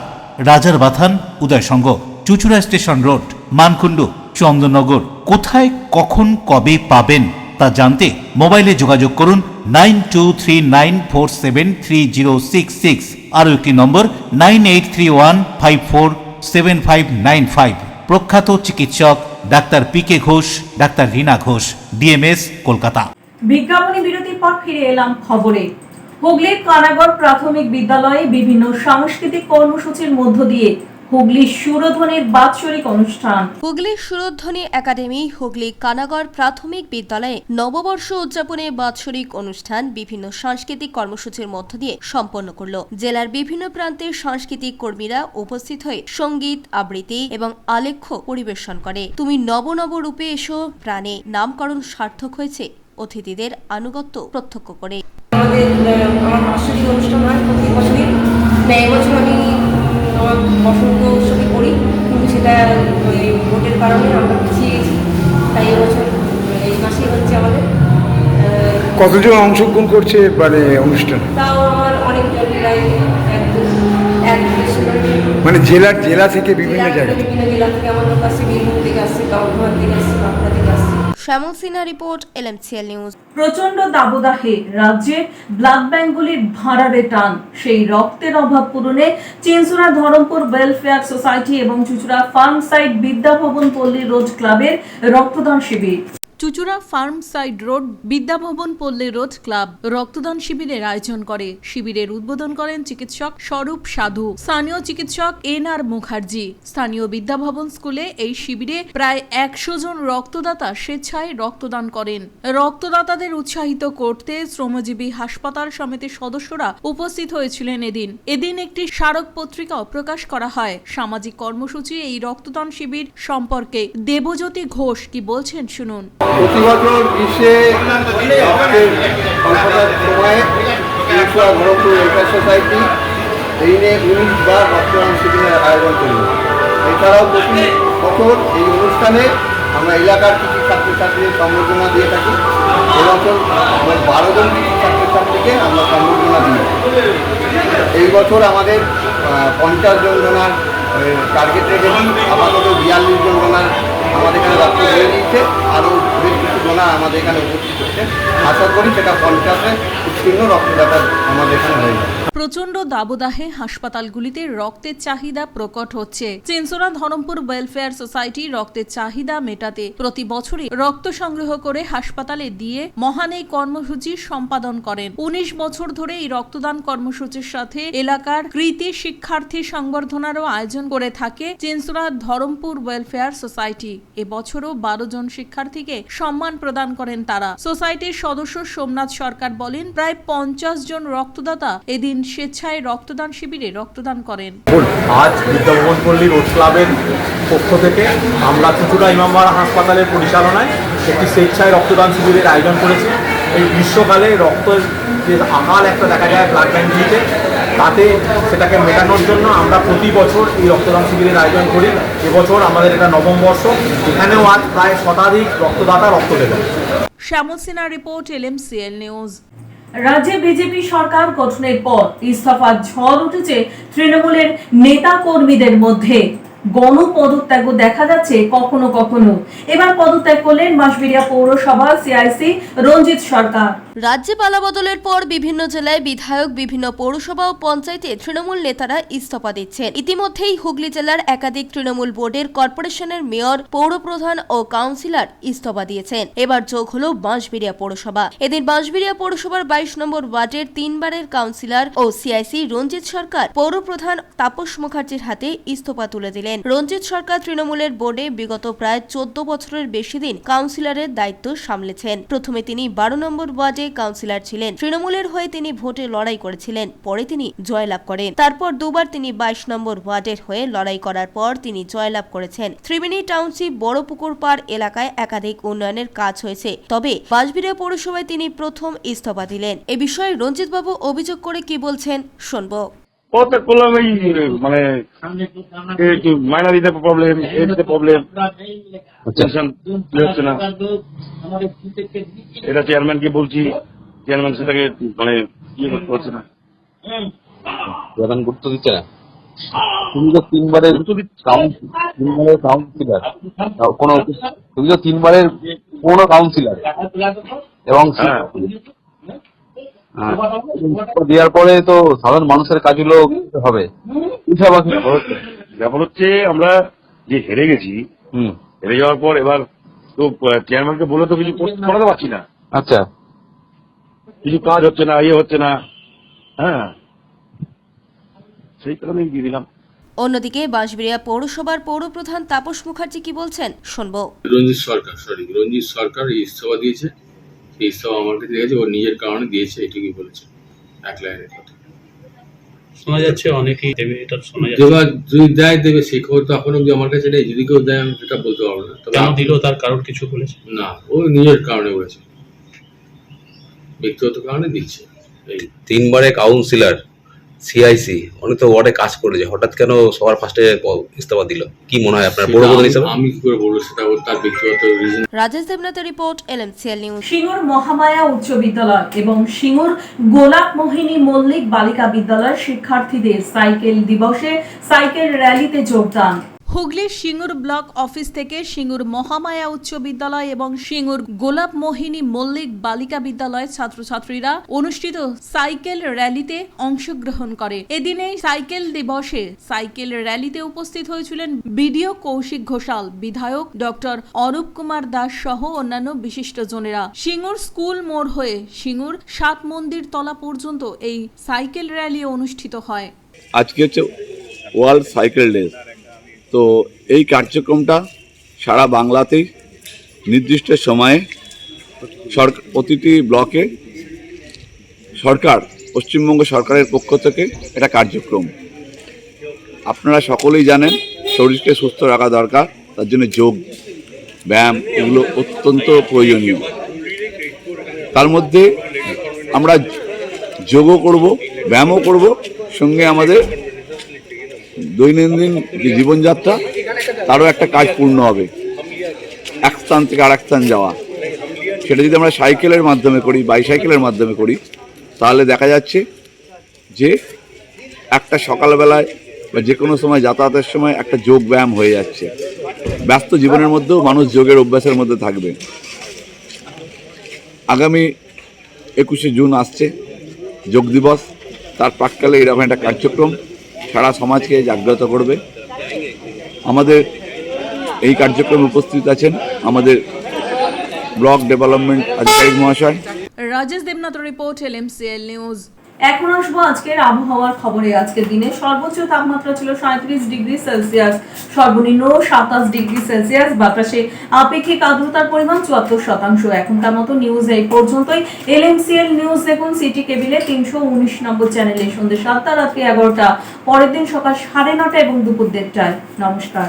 রাজার বাথান, উদয়সংঘ, চুঁচুড়া স্টেশন রোড, মানকুণ্ডু, চন্দননগর। কোথায়, কখন, কবে পাবেন তা জানতে মোবাইলে যোগাযোগ করুন 9239473066। আরও একটি নম্বর 9831547595। প্রখ্যাত চিকিৎসক doctor PK Ghosh, doctor Rina Ghosh, DMS, Kolkata. বিজ্ঞাপনী বিরতির পর ফিরে এলাম খবরে। হুগলির কানাগড় প্রাথমিক বিদ্যালয়ে বিভিন্ন সাংস্কৃতিক কর্মসূচির মধ্য দিয়ে হুগলি সুরধ্বনির বাৎসরিক অনুষ্ঠান। হুগলি সুরধ্বনি একাডেমি হুগলি কানাগড় প্রাথমিক বিদ্যালয়ে নববর্ষ উদযাপনে বাৎসরিক অনুষ্ঠান বিভিন্ন সাংস্কৃতিক কর্মসূচির মধ্য দিয়ে সম্পন্ন করল। জেলার বিভিন্ন প্রান্তের সাংস্কৃতিক কর্মীরা উপস্থিত হয়ে সঙ্গীত, আবৃত্তি এবং আলেখ্য পরিবেশন করে। তুমি নব নব রূপে এসো প্রাণে নামকরণ সার্থক হয়েছে অতিথিদের আনুগত্য প্রত্যক্ষ করে। আমার বাৎসরিক অনুষ্ঠান হয় প্রতি বছরই। এবছর আমি আমার বসন্ত উৎসবে করি, কিন্তু সেটা ভোটের কারণে আমরা পিছিয়ে গেছি, তাই এবছর এই মাসেই হচ্ছে আমাদের। কতজন অংশগ্রহণ করছে মানে অনুষ্ঠানে? তাও আমার অনেকজন, প্রায় মানে জেলা থেকে বিভিন্ন জায়গা বিভিন্ন জেলা থেকে আমার লোক আসছে, বীরভূম থেকে আসছে, কাউন্টার থেকে আসছে, বাঁকুড়া থেকে আসছে। শ্যামল সিনহা রিপোর্ট, LMCL নিউজ। প্রচন্ড দাবদাহে রাজ্যে ব্লাড ব্যাংকগুলির ভাড়ারে টান, সেই রক্তের অভাব পূরণে চিনচুড়া ধরমপুর ওয়েলফেয়ার সোসাইটি এবং চুঁচুড়া ফার্ম সাইড বিদ্যাভবন পল্লী রোড ক্লাবের রক্তদান শিবির। চুঁচুড়া ফার্ম সাইড রোড বিদ্যাভবন পল্লী রোড ক্লাব রক্তদান শিবিরের আয়োজন করে। শিবিরের উদ্বোধন করেন চিকিৎসক স্বরূপ সাধু, স্থানীয় চিকিৎসক NR মুখার্জি। স্থানীয় বিদ্যাভবন স্কুলে এই শিবিরে প্রায় 100 জন রক্তদাতা স্বেচ্ছায় রক্তদান করেন। রক্তদাতাদের উৎসাহিত করতে শ্রমজীবী হাসপাতাল সমিতির সদস্যরা উপস্থিত হয়েছিলেন। এদিন একটি স্মারক পত্রিকাও প্রকাশ করা হয়। সামাজিক কর্মসূচি এই রক্তদান শিবির সম্পর্কে দেবজ্যোতি ঘোষ কি বলছেন শুনুন। প্রতি বছর গ্রীষ্মে সময়ে ধরমপুর ওয়েলফেয়ার সোসাইটি এই নিয়ে 19 বার রক্তদান শিবিরের আয়োজন করি। এছাড়াও প্রতি বছর এই অনুষ্ঠানে আমরা এলাকার কিছু ছাত্রছাত্রীদের সম্বর্ধনা দিয়ে থাকি। এবছর 12 জন ছাত্রছাত্রীকে আমরা সম্বর্ধনা দিই। এই বছর আমাদের 50 জন ডোনার টার্গেট রেখেছি। আপাতত 42 জন ডোনার আমাদের এখানে রক্ত হয়ে দিয়েছে, আরও বেশ কিছু ডোনার আমাদের এখানে উপস্থিত হচ্ছে। আশা করি সেটা 50-এ উত্তীর্ণ রক্তদাতা আমাদের এখানে হয়ে যাবে। প্রচন্ড দাবদাহে হাসপাতালগুলিতে রক্তের চাহিদা প্রকট হচ্ছে। চিনসোরা ধরমপুর ওয়েলফেয়ার সোসাইটি রক্তের চাহিদা মেটাতে প্রতি বছরই রক্ত সংগ্রহ করে হাসপাতালে দিয়ে মহান এই কর্মসূচি সম্পাদন করেন। 19 বছর ধরে এই রক্তদান কর্মসূচির সাথে এলাকার কৃতি শিক্ষার্থী সংবর্ধনারও আয়োজন করে থাকে চিনসোরা ধরমপুর ওয়েলফেয়ার সোসাইটি। এবছরও 12 জন শিক্ষার্থীকে সম্মান প্রদান করেন তারা। সোসাইটির সদস্য সোমনাথ সরকার বলেন, প্রায় 50 জন রক্তদাতা এদিন স্বেচ্ছায় রক্তদান শিবিরে রক্তদান করেন। আজ বিদ্যাভবন পল্লী রোড ক্লাবের পক্ষ থেকে আমরা চুচুড়া ইমামবাড়া হাসপাতালের পরিচালনায় একটি স্বেচ্ছায় রক্তদান শিবিরের আয়োজন করেছি। এই গ্রীষ্মকালে রক্তের যে আকাল একটা দেখা যায় ব্লাড ব্যাঙ্কগুলিতে, তাতে সেটাকে মেটানোর জন্য আমরা প্রতি বছর এই রক্তদান শিবিরের আয়োজন করি। এবছর আমাদের এটা 9ম বর্ষ। এখানেও আজ প্রায় শতাধিক রক্তদাতা রক্ত দেবেন। শ্যামল সিনহার রিপোর্ট, LMCL নিউজ। রাজ্যে বিজেপি সরকার গঠনের পর ইস্তফার ঝড় উঠেছে তৃণমূলের নেতা কর্মীদের মধ্যে। গণপদত্যাগও দেখা যাচ্ছে কখনো কখনো। এবার পদত্যাগ করলেন বাঁশবেড়িয়া পৌরসভা সিআইসি রঞ্জিত সরকার। রাজ্যে পালাবদলের পর বিভিন্ন জেলায় বিধায়ক, বিভিন্ন পৌরসভা ও পঞ্চায়েতে তৃণমূল নেতারা ইস্তফা দিচ্ছেন। ইতিমধ্যেই হুগলি জেলার একাধিক তৃণমূল বোর্ডের, কর্পোরেশনের মেয়র, পৌরপ্রধান ও কাউন্সিলর ইস্তফা দিয়েছেন। এবার যোগ হলো বাঁশবেড়িয়া পৌরসভা। এদিন বাঁশবেড়িয়া পৌরসভার 22 নম্বর ওয়ার্ডের 3 বারের কাউন্সিলর ও সিআইসি রঞ্জিত সরকার পৌরপ্রধান তাপস মুখার্জির হাতে ইস্তফা তুলে দিলেন। রঞ্জিত সরকার তৃণমূলের বোর্ডে বিগত প্রায় 14 বছরের বেশি দিন কাউন্সিলরের দায়িত্ব সামলেছেন। প্রথমে তিনি 12 নম্বর ওয়ার্ডে কাউন্সিলর ছিলেন। তৃণমূলের হয়ে তিনি ভোটে লড়াই করেছিলেন, পরে তিনি জয়লাভ করেন। তারপর দুবার তিনি 22 নম্বর ওয়ার্ডের হয়ে লড়াই করার পর তিনি জয়লাভ করেছেন। ত্রিবেণী টাউনশিপ বড়পুকুর পাড় এলাকায় একাধিক উন্নয়নের কাজ হয়েছে, তবে বাঁশবেড়িয়া পৌরসভায় তিনি প্রথম ইস্তফা দিলেন। এ বিষয়ে রঞ্জিত বাবু অভিযোগ করে কি বলছেন শুনবো। পদত্যাগ করলাম, এই মানে মাইনা দিতে প্রবলেম, এতে প্রবলেম, হচ্ছে না। এটা চেয়ারম্যানকে বলছি, চেয়ারম্যান সেটাকে মানে ইয়ে করতে পারছে না, চেয়ারম্যান গুরুত্ব দিচ্ছে না। তুমি তো 3 বারের কাউন্সিলর, তুমি তো 3 বারের পৌর কাউন্সিলর এবং দেওয়ার পরে তো সাধারণ মানুষের কাজগুলো হবে। ব্যাপার হচ্ছে আমরা যে হেরে গেছি, হেরে যাওয়ার পর এবার তো চেয়ারম্যানকে বলে তো কিছু করাতে পারছি না। আচ্ছা, কিছু কাজ হচ্ছে না, ইয়ে হচ্ছে না, হ্যাঁ, সেই কারণেই দিয়ে দিলাম। অন্যদিকে বাঁশবেড়িয়া পৌরসভার পৌরপ্রধান তাপস মুখার্জি কি বলছেন শুনবো। রঞ্জিত সরকার ইস্তফা দিয়েছে। এই ইস্তফা আমার কাছে দিয়েছে, ও নিজের কারণে দিয়েছে, এটুকুই বলেছে, এক লাইনের কথা। শোনা যাচ্ছে অনেকেই দেবে, এটা শোনা যাচ্ছে। দেবা যদি দেবে, সেই খবর তো এখন অব্দি আমার কাছে নেই। যদি কেউ দেয় আমি সেটা বলতে পারবো না। কেন দিল তার কারণ কিছু বলেছে না, ও নিজের কারণে বলেছে, ব্যক্তিগত কারণে দিচ্ছে। এই 3 বারে কাউন্সিলর সিআইসি, অনেক তো ওয়ার্ডে কাজ করেছে, হঠাৎ কেন সবার ফার্স্টে ইস্তফা দিল? কি মনে হয় আপনার পৌরপ্রধান হিসেবে? আমি কি করে বলবো, সেটা তার ব্যক্তিগত রিজন। রাজেশ দেবনাথের report, LMCL news. Singur Mahamaya উচ্চ বিদ্যালয় এবং সিঙ্গুর গোলাপ মোহিনী মল্লিক বালিকা বিদ্যালয়ের শিক্ষার্থীদের সাইকেল দিবসে সাইকেল র্যালিতে যোগদান। হুগলির সিঙ্গুর ব্লক অফিস থেকে সিঙ্গুর মহামায়া উচ্চ বিদ্যালয় এবং সিঙ্গুর গোলাপ মোহিনী মল্লিক বালিকা বিদ্যালয়ের ছাত্রছাত্রীরা অনুষ্ঠিত সাইকেল র্যালিতে অংশগ্রহণ করে। এদিনে সাইকেল দিবসে সাইকেল র্যালিতে উপস্থিত হয়েছিলেন বিডিও কৌশিক ঘোষাল, বিধায়ক ডক্টর অরূপ কুমার দাস সহ অন্যান্য বিশিষ্টজনেরা। সিঙ্গুর স্কুল মোড় হয়ে সিঙ্গুর 7 মন্দির তলা পর্যন্ত এই সাইকেল র্যালি অনুষ্ঠিত হয়। আজকে হচ্ছে ওয়ার্ল্ড সাইকেল ডে। তো এই কার্যক্রমটা সারা বাংলাতেই নির্দিষ্ট সময়ে প্রতিটি ব্লকে পশ্চিমবঙ্গ সরকারের পক্ষ থেকে এটা কার্যক্রম। আপনারা সকলেই জানেন শরীরকে সুস্থ রাখা দরকার, তার জন্য যোগ ব্যায়াম এগুলো অত্যন্ত প্রয়োজনীয়। তার মধ্যে আমরা যোগও করব, ব্যায়ামও করব, সঙ্গে আমাদের দৈনন্দিন যে জীবনযাত্রা তারও একটা কাজ পূর্ণ হবে। এক স্থান থেকে আরেক স্থান যাওয়া, সেটা যদি আমরা সাইকেলের মাধ্যমে করি, বাইসাইকেলের মাধ্যমে করি, তাহলে দেখা যাচ্ছে যে একটা সকালবেলায় বা যে কোনো সময় যাতায়াতের সময় একটা যোগ ব্যায়াম হয়ে যাচ্ছে। ব্যস্ত জীবনের মধ্যেও মানুষ যোগের অভ্যাসের মধ্যে থাকবে। আগামী 21শে জুন আসছে যোগ দিবস। তার প্রাক্কালে এরকম একটা কার্যক্রম সারা সমাজকে জাগ্রত করবে। আমাদের এই কার্যক্রমে উপস্থিত আছেন আমাদের ব্লক ডেভেলপমেন্ট আধিকারিক মহাশয়। Rajesh Debnath report, LMCL news. এখন আসবো আজকের আবহাওয়ার খবরে। আজকের দিনে সর্বোচ্চ তাপমাত্রা ছিল 37 ডিগ্রি সেলসিয়াস, সর্বনিম্ন 27 ডিগ্রি সেলসিয়াস। বাতাসে আপেক্ষিক আর্দ্রতার পরিমাণ 74%। এখনকার মতো নিউজ এই পর্যন্তই। LMCL নিউজ দেখুন সিটি কেবিলে 319 নম্বর চ্যানেলে সন্ধ্যে 7টা, রাত্রি 11টা, পরের দিন সকাল 9:30 এবং দুপুর 1:30টায়। নমস্কার।